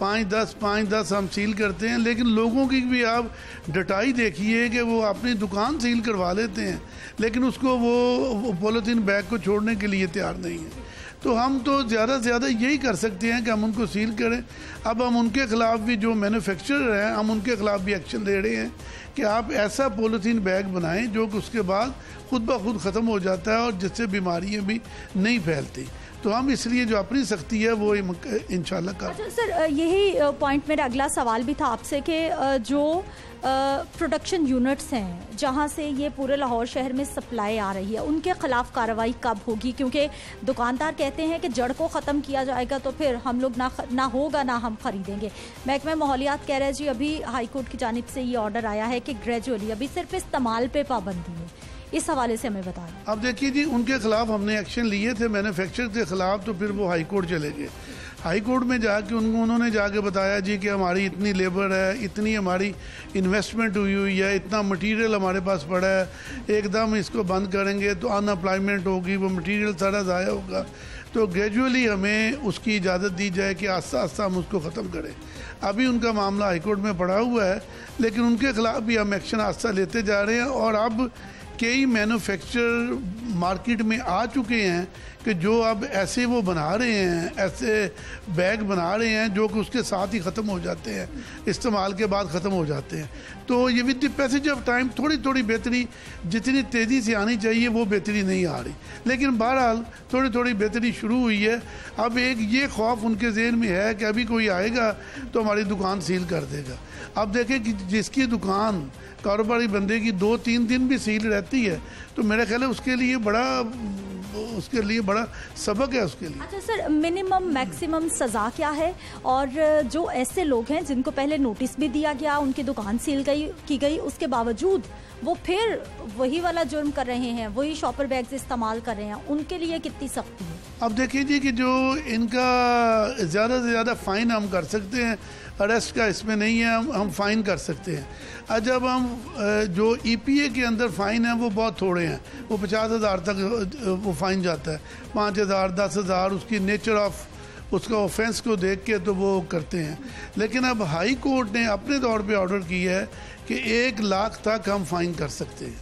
5-10 हम सील करते हैं, लेकिन लोगों की भी आप डटाई देखिए कि वो अपनी दुकान सील करवा लेते हैं लेकिन उसको वो पॉलीथीन बैग को छोड़ने के लिए तैयार नहीं है। तो हम तो ज़्यादा से ज़्यादा यही कर सकते हैं कि हम उनको सील करें। अब हम उनके ख़िलाफ़ भी, जो मैन्युफैक्चरर हैं, हम उनके ख़िलाफ़ भी एक्शन ले रहे हैं कि आप ऐसा पॉलीथीन बैग बनाएं जो कि उसके बाद खुद ब खुद ख़त्म हो जाता है और जिससे बीमारियां भी नहीं फैलती। तो हम इसलिए जो अपनी सख्ती है वो इंशाल्लाह कर। अच्छा सर, यही पॉइंट मेरा अगला सवाल भी था आपसे कि जो प्रोडक्शन यूनिट्स हैं जहां से ये पूरे लाहौर शहर में सप्लाई आ रही है, उनके ख़िलाफ़ कार्रवाई कब होगी? क्योंकि दुकानदार कहते हैं कि जड़ को ख़त्म किया जाएगा तो फिर हम लोग ना होगा ना हम ख़रीदेंगे। महकमा माहौलियात कह रहे हैं जी अभी हाई कोर्ट की जानिब से ये ऑर्डर आया है कि ग्रेजुअली अभी सिर्फ इस्तेमाल पे पाबंदी है। इस हवाले से हमें बताएं। अब देखिए जी, उनके खिलाफ हमने एक्शन लिए थे मैन्युफैक्चरर के खिलाफ, तो फिर वो हाई कोर्ट चले गए। हाई कोर्ट में जाके उन्होंने जाके बताया जी कि हमारी इतनी लेबर है, इतनी हमारी इन्वेस्टमेंट हुई है, इतना मटेरियल हमारे पास पड़ा है, एकदम इसको बंद करेंगे तो अनएम्प्लॉयमेंट होगी, वो मटेरियल सारा ज़ाया होगा। तो ग्रेजुअली हमें उसकी इजाज़त दी जाए कि आस्ता आस्ता हम उसको ख़त्म करें। अभी उनका मामला हाई कोर्ट में पड़ा हुआ है, लेकिन उनके खिलाफ भी हम एक्शन आस्ता लेते जा रहे हैं। और अब कई मैन्युफैक्चरर मार्केट में आ चुके हैं कि जो अब ऐसे वो बना रहे हैं, ऐसे बैग बना रहे हैं जो कि उसके साथ ही ख़त्म हो जाते हैं, इस्तेमाल के बाद ख़त्म हो जाते हैं। तो ये with the passage of time थोड़ी थोड़ी बेहतरी जितनी तेज़ी से आनी चाहिए वो बेहतरी नहीं आ रही, लेकिन बहरहाल थोड़ी थोड़ी बेहतरी शुरू हुई है। अब एक ये खौफ उनके ज़हन में है कि अभी कोई आएगा तो हमारी दुकान सील कर देगा। अब देखें कि जिसकी दुकान कारोबारी बंदे की 2-3 दिन भी सील रहती है तो मेरा ख्याल है उसके लिए बड़ा सबक है उसके लिए। अच्छा सर, मिनिमम मैक्सिमम सज़ा क्या है? और जो ऐसे लोग हैं जिनको पहले नोटिस भी दिया गया, उनकी दुकान सील की गई, उसके बावजूद वो फिर वही वाला जुर्म कर रहे हैं, वही शॉपर बैग्स इस्तेमाल कर रहे हैं, उनके लिए कितनी सख्ती है? अब देखिए जी कि जो इनका ज़्यादा से ज़्यादा फ़ाइन हम कर सकते हैं, अरेस्ट का इसमें नहीं है, हम फ़ाइन कर सकते हैं। और जब हम जो EPA के अंदर फ़ाइन है वो बहुत थोड़े हैं, वो 50,000 तक वो फ़ाइन जाता है, 5,000 10,000 उसकी नेचर ऑफ उसका ऑफेंस को देख के तो वो करते हैं। लेकिन अब हाई कोर्ट ने अपने तौर पे ऑर्डर किया है कि 1 लाख तक हम फ़ाइन कर सकते हैं,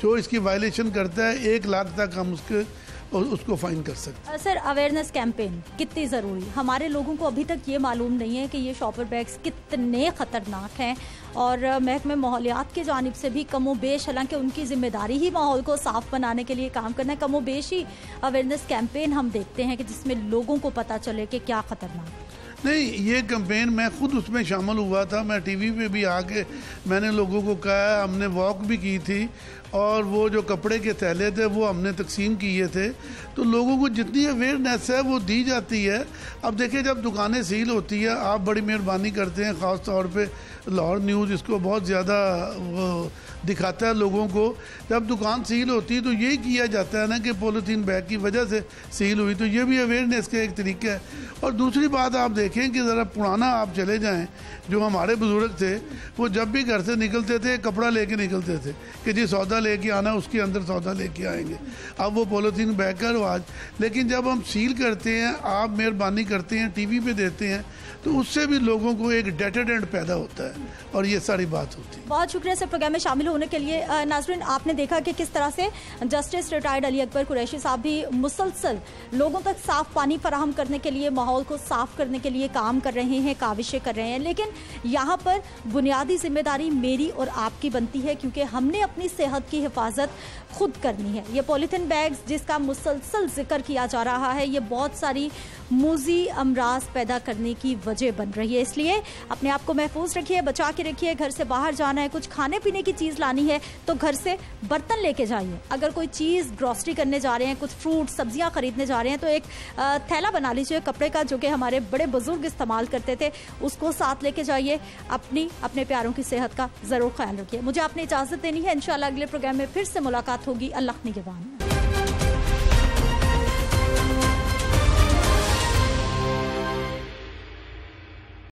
जो इसकी वायलेशन करता है 1 लाख तक हम उसको फाइन कर सकते हैं। सर, अवेयरनेस कैंपेन कितनी ज़रूरी? हमारे लोगों को अभी तक ये मालूम नहीं है कि ये शॉपर बैग्स कितने ख़तरनाक हैं और महकमे माहौलियात की जानिब से भी कमो बेश, हालांकि उनकी जिम्मेदारी ही माहौल को साफ़ बनाने के लिए काम करना है, कमो बेश ही अवेयरनेस कैंपेन हम देखते हैं कि जिसमें लोगों को पता चले कि क्या ख़तरनाक। नहीं, ये कैंपेन मैं खुद उसमें शामिल हुआ था, मैं टीवी पे भी आके मैंने लोगों को कहा, हमने वॉक भी की थी और वो जो कपड़े के थैले थे वो हमने तकसीम किए थे। तो लोगों को जितनी अवेयरनेस है वो दी जाती है। अब देखिए, जब दुकानें सील होती है, आप बड़ी मेहरबानी करते हैं, ख़ास तौर पे लाहौर न्यूज़ इसको बहुत ज़्यादा दिखाता है लोगों को। जब दुकान सील होती है तो यही किया जाता है ना कि पॉलीथीन बैग की वजह से सील हुई, तो ये भी अवेयरनेस का एक तरीका है। और दूसरी बात आप देखें कि ज़रा पुराना आप चले जाएं, जो हमारे बुज़ुर्ग थे वो जब भी घर से निकलते थे कपड़ा लेके निकलते थे कि जी सौदा लेके आना, उसके अंदर सौदा लेके आएंगे। अब वो पॉलीथीन बैग का रिवाज, लेकिन जब हम सील करते हैं, आप मेहरबानी करते हैं, टीवी पे देते हैं, तो उससे भी लोगों को एक डेटर्जेंट पैदा होता है और ये सारी बात होती है। बहुत शुक्रिया सर प्रोग्राम में शामिल होने के लिए। नाज़रीन, आपने देखा कि किस तरह से जस्टिस रिटायर्ड अली अकबर कुरैशी साहब भी मुसलसल लोगों तक साफ पानी फराहम करने के लिए, माहौल को साफ करने के लिए काम कर रहे हैं, काविशें कर रहे हैं। लेकिन यहाँ पर बुनियादी जिम्मेदारी मेरी और आपकी बनती है, क्योंकि हमने अपनी सेहत की हिफाजत खुद करनी है। ये पॉलीथीन बैग्स जिसका मुसलसल जिक्र किया जा रहा है, ये बहुत सारी मूजी अमराज पैदा करने की वजह बन रही है। इसलिए अपने आप को महफूज रखिए, बचा के रखिए। घर से बाहर जाना है, कुछ खाने पीने की चीज़ लानी है तो घर से बर्तन लेके जाइए। अगर कोई चीज़ ग्रॉसरी करने जा रहे हैं, कुछ फ्रूट सब्जियां खरीदने जा रहे हैं, तो एक थैला बना लीजिए कपड़े का, जो कि हमारे बड़े बुजुर्ग इस्तेमाल करते थे, उसको साथ लेके जाइए। अपने प्यारों की सेहत का ज़रूर ख्याल रखिए। मुझे आपने इजाज़त देनी है। इंशाल्लाह अगले प्रोग्राम में फिर से मुलाकात होगी। अल्लाह निगहबान।